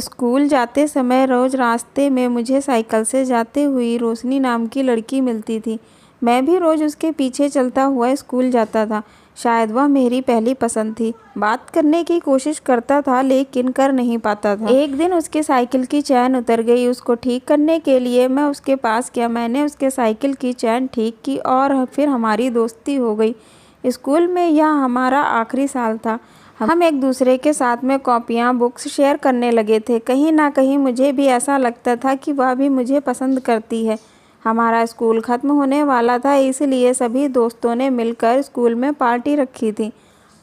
School जाते समय रोज़ रास्ते में मुझे साइकिल से जाती हुई रोशनी नाम की लड़की मिलती थी। मैं भी रोज़ उसके पीछे चलता हुआ स्कूल जाता था। शायद वह मेरी पहली पसंद थी। बात करने की कोशिश करता था लेकिन कर नहीं पाता था। एक दिन उसकी साइकिल की चैन उतर गई। उसको ठीक करने के लिए मैं उसके पास गया। मैंने उसके साइकिल की चैन ठीक की और फिर हमारी दोस्ती हो गई। स्कूल में यह हमारा आखिरी साल था। हम एक दूसरे के साथ में कॉपियाँ, बुक्स शेयर करने लगे थे। कहीं ना कहीं मुझे भी ऐसा लगता था कि वह भी मुझे पसंद करती है। हमारा स्कूल ख़त्म होने वाला था, इसलिए सभी दोस्तों ने मिलकर स्कूल में पार्टी रखी थी।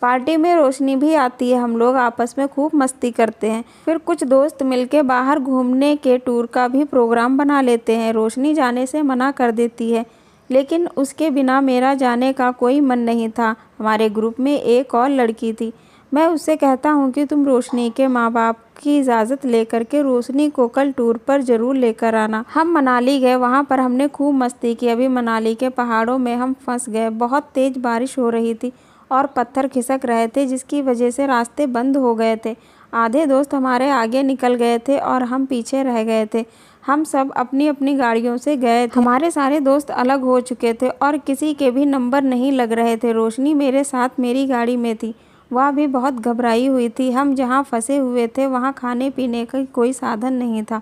पार्टी में रोशनी भी आती है। हम लोग आपस में खूब मस्ती करते हैं। फिर कुछ दोस्त मिलके बाहर घूमने के टूर का भी प्रोग्राम बना लेते हैं। रोशनी जाने से मना कर देती है, लेकिन उसके बिना मेरा जाने का कोई मन नहीं था। हमारे ग्रुप में एक और लड़की थी। मैं उससे कहता हूँ कि तुम रोशनी के माँ बाप की इजाज़त लेकर के रोशनी को कल टूर पर ज़रूर लेकर आना। हम मनाली गए। वहाँ पर हमने खूब मस्ती की। अभी मनाली के पहाड़ों में हम फंस गए। बहुत तेज़ बारिश हो रही थी और पत्थर खिसक रहे थे, जिसकी वजह से रास्ते बंद हो गए थे। आधे दोस्त हमारे आगे निकल गए थे और हम पीछे रह गए थे। हम सब अपनी अपनी गाड़ियों से गए थे। हमारे सारे दोस्त अलग हो चुके थे और किसी के भी नंबर नहीं लग रहे थे। रोशनी मेरे साथ मेरी गाड़ी में थी। वह भी बहुत घबराई हुई थी। हम जहाँ फंसे हुए थे वहाँ खाने पीने का कोई साधन नहीं था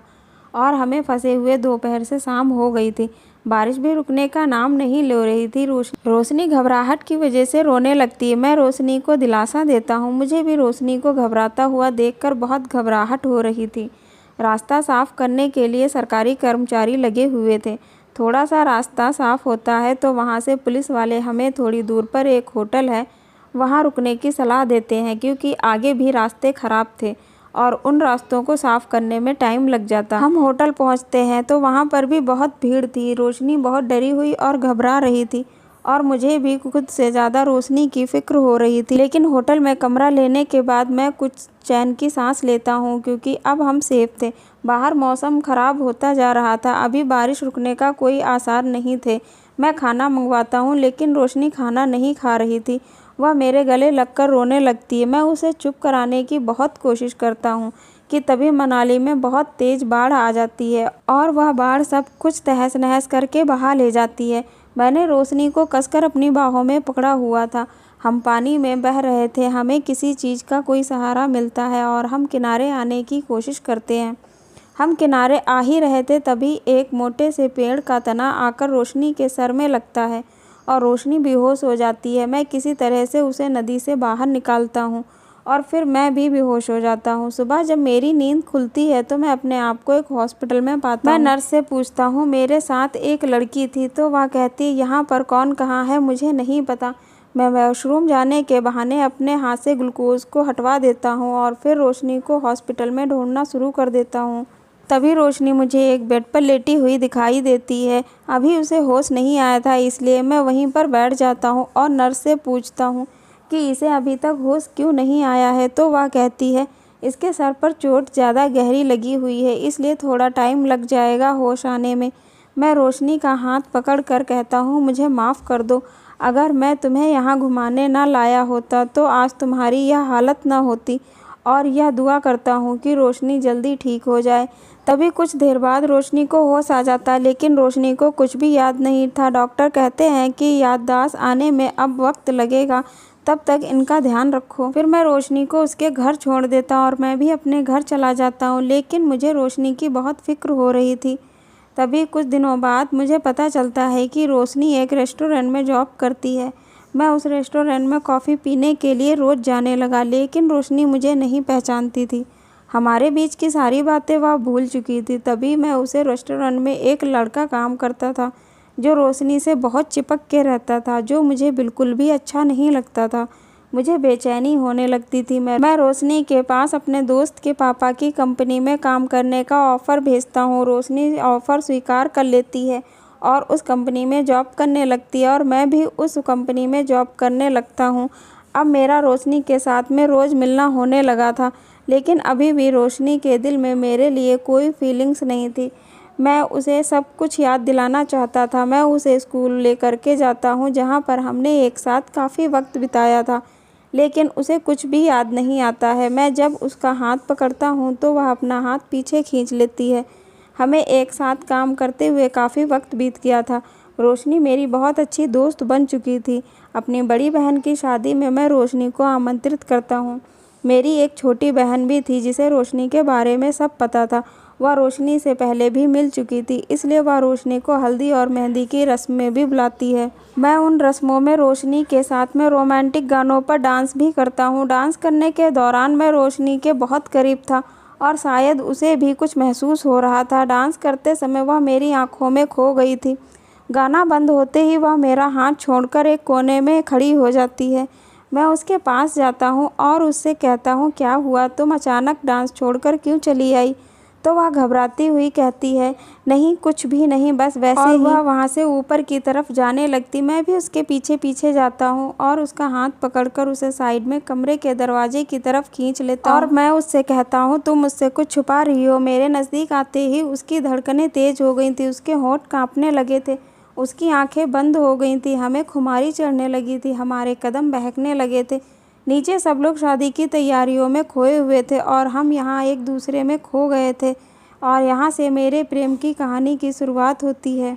और हमें फंसे हुए दोपहर से शाम हो गई थी। बारिश भी रुकने का नाम नहीं ले रही थी। रोशनी घबराहट की वजह से रोने लगती है। मैं रोशनी को दिलासा देता हूँ। मुझे भी रोशनी को घबराता हुआ देखकर बहुत घबराहट हो रही थी। रास्ता साफ करने के लिए सरकारी कर्मचारी लगे हुए थे। थोड़ा सा रास्ता साफ होता है तो वहाँ से पुलिस वाले हमें थोड़ी दूर पर एक होटल है, वहाँ रुकने की सलाह देते हैं, क्योंकि आगे भी रास्ते ख़राब थे और उन रास्तों को साफ़ करने में टाइम लग जाता। हम होटल पहुँचते हैं तो वहाँ पर भी बहुत भीड़ थी। रोशनी बहुत डरी हुई और घबरा रही थी और मुझे भी खुद से ज़्यादा रोशनी की फ़िक्र हो रही थी। लेकिन होटल में कमरा लेने के बाद मैं कुछ चैन की सांस लेता हूँ, क्योंकि अब हम सेफ थे। बाहर मौसम ख़राब होता जा रहा था। अभी बारिश रुकने का कोई आसार नहीं थे। मैं खाना मंगवाता हूँ लेकिन रोशनी खाना नहीं खा रही थी। वह मेरे गले लगकर रोने लगती है। मैं उसे चुप कराने की बहुत कोशिश करता हूँ कि तभी मनाली में बहुत तेज़ बाढ़ आ जाती है और वह बाढ़ सब कुछ तहस नहस करके बहा ले जाती है। मैंने रोशनी को कसकर अपनी बाहों में पकड़ा हुआ था। हम पानी में बह रहे थे। हमें किसी चीज़ का कोई सहारा मिलता है और हम किनारे आने की कोशिश करते हैं। हम किनारे आ ही रहे थे तभी एक मोटे से पेड़ का तना आकर रोशनी के सर में लगता है और रोशनी बेहोश हो जाती है। मैं किसी तरह से उसे नदी से बाहर निकालता हूँ और फिर मैं भी बेहोश हो जाता हूँ। सुबह जब मेरी नींद खुलती है तो मैं अपने आप को एक हॉस्पिटल में पाता हूँ। मैं नर्स से पूछता हूँ, मेरे साथ एक लड़की थी, तो वह कहती है यहाँ पर कौन कहाँ है मुझे नहीं पता। मैं वॉशरूम जाने के बहाने अपने हाथ से ग्लूकोज को हटवा देता हूँ और फिर रोशनी को हॉस्पिटल में ढूंढना शुरू कर देता हूँ। तभी रोशनी मुझे एक बेड पर लेटी हुई दिखाई देती है। अभी उसे होश नहीं आया था, इसलिए मैं वहीं पर बैठ जाता हूँ और नर्स से पूछता हूँ कि इसे अभी तक होश क्यों नहीं आया है। तो वह कहती है, इसके सर पर चोट ज़्यादा गहरी लगी हुई है, इसलिए थोड़ा टाइम लग जाएगा होश आने में। मैं रोशनी का हाथ पकड़ कर कहता हूँ, मुझे माफ़ कर दो। अगर मैं तुम्हें यहाँ घुमाने ना लाया होता तो आज तुम्हारी यह हालत ना होती, और यह दुआ करता हूँ कि रोशनी जल्दी ठीक हो जाए। तभी कुछ देर बाद रोशनी को होश आ जाता है, लेकिन रोशनी को कुछ भी याद नहीं था। डॉक्टर कहते हैं कि याददाश्त आने में अब वक्त लगेगा, तब तक इनका ध्यान रखो। फिर मैं रोशनी को उसके घर छोड़ देता और मैं भी अपने घर चला जाता हूँ, लेकिन मुझे रोशनी की बहुत फिक्र हो रही थी। तभी कुछ दिनों बाद मुझे पता चलता है कि रोशनी एक रेस्टोरेंट में जॉब करती है। मैं उस रेस्टोरेंट में कॉफ़ी पीने के लिए रोज़ जाने लगा, लेकिन रोशनी मुझे नहीं पहचानती थी। हमारे बीच की सारी बातें वह भूल चुकी थी। तभी मैं उसे रेस्टोरेंट में एक लड़का काम करता था जो रोशनी से बहुत चिपक के रहता था, जो मुझे बिल्कुल भी अच्छा नहीं लगता था। मुझे बेचैनी होने लगती थी। मैं रोशनी के पास अपने दोस्त के पापा की कंपनी में काम करने का ऑफ़र भेजता हूँ। रोशनी ऑफ़र स्वीकार कर लेती है और उस कंपनी में जॉब करने लगती है और मैं भी उस कंपनी में जॉब करने लगता हूँ। अब मेरा रोशनी के साथ में रोज़ मिलना होने लगा था, लेकिन अभी भी रोशनी के दिल में मेरे लिए कोई फीलिंग्स नहीं थी। मैं उसे सब कुछ याद दिलाना चाहता था। मैं उसे स्कूल लेकर के जाता हूँ जहाँ पर हमने एक साथ काफ़ी वक्त बिताया था, लेकिन उसे कुछ भी याद नहीं आता है। मैं जब उसका हाथ पकड़ता हूँ तो वह अपना हाथ पीछे खींच लेती है। हमें एक साथ काम करते हुए काफ़ी वक्त बीत गया था। रोशनी मेरी बहुत अच्छी दोस्त बन चुकी थी। अपनी बड़ी बहन की शादी में मैं रोशनी को आमंत्रित करता हूँ। मेरी एक छोटी बहन भी थी जिसे रोशनी के बारे में सब पता था। वह रोशनी से पहले भी मिल चुकी थी, इसलिए वह रोशनी को हल्दी और मेहंदी की रस्म में भी बुलाती है। मैं उन रस्मों में रोशनी के साथ में रोमांटिक गानों पर डांस भी करता हूँ। डांस करने के दौरान मैं रोशनी के बहुत करीब था और शायद उसे भी कुछ महसूस हो रहा था। डांस करते समय वह मेरी आंखों में खो गई थी। गाना बंद होते ही वह मेरा हाथ छोड़कर एक कोने में खड़ी हो जाती है। मैं उसके पास जाता हूँ और उससे कहता हूँ, क्या हुआ, तुम अचानक डांस छोड़कर क्यों चली आई? तो वह घबराती हुई कहती है, नहीं कुछ भी नहीं, बस वैसे ही। वह वहाँ से ऊपर की तरफ जाने लगती। मैं भी उसके पीछे पीछे जाता हूँ और उसका हाथ पकड़कर उसे साइड में कमरे के दरवाजे की तरफ खींच लेता हूँ और मैं उससे कहता हूँ, तुम मुझसे कुछ छुपा रही हो। मेरे नज़दीक आते ही उसकी धड़कनें तेज हो गई थी, उसके होंठ कांपने लगे थे, उसकी आंखें बंद हो गई थी। हमें खुमारी चढ़ने लगी थी, हमारे कदम बहकने लगे थे। नीचे सब लोग शादी की तैयारियों में खोए हुए थे और हम यहाँ एक दूसरे में खो गए थे। और यहाँ से मेरे प्रेम की कहानी की शुरुआत होती है।